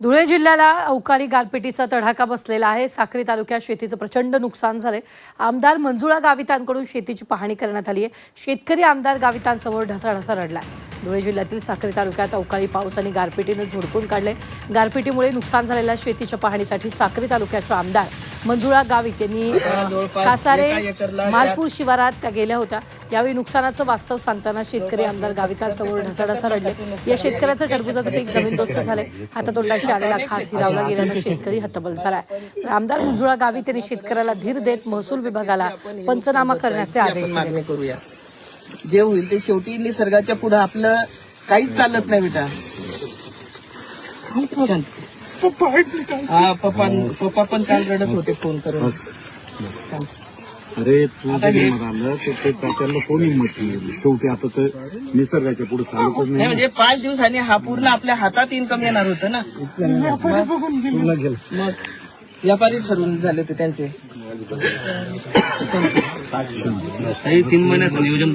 धुळे जिल्ह्याला अवकाळी गारपिटीचा तडाखा बसलेला आहे। साक्री तालुक्यात शेतीचं प्रचंड नुकसान झाले। आमदार मंजुळा गावितांकडून शेतीची पाहणी करण्यात आली आहे। शेतकरी आमदार गावितांसमोर ढसाढसा रडलाय। धुळे जिल्ह्यातील साक्री तालुक्यात अवकाळी पाऊस आणि गारपिटीने झोडपून काढले। गारपिटीमुळे नुकसान झालेल्या शेतीच्या पाहणीसाठी साक्री तालुक्याचे आमदार मंजुळा गावित यांनी कासारे मालपूर शिवारात त्या गेल्या होत्या। यावेळी नुकसानाचं वास्तव सांगताना शेतकरी आमदार गावितांसमोर ढसाढसा रडले। या शेतकऱ्याचं टरबूजाचं पीक जमीनदोस्त झाले। हातातोंडाशी आलेला खास हिरावला गेल्यानं शेतकरी हतबल झालाय। तर आमदार मंजुळा गावित यांनी शेतकऱ्याला धीर देत महसूल विभागाला पंचनामा करण्याचे आदेश दिले। जे होईल ते शेवटी निसर्गाच्या पुढे आपलं काहीच चालत नाही बेटा। पप्पा पण काल रडत होते फोन करून। अरे तू आलं तर त्याला कोणी हिंमत नाही। शेवटी आता तर निसर्गाच्या पुढे चालतच नाही। म्हणजे 5 दिवसांनी हा पूर्ण आपल्या हातात इन्कम येणार होतं ना। मग व्यापारी ठरवून झाले ते त्यांचे 3 महिन्याचं नियोजन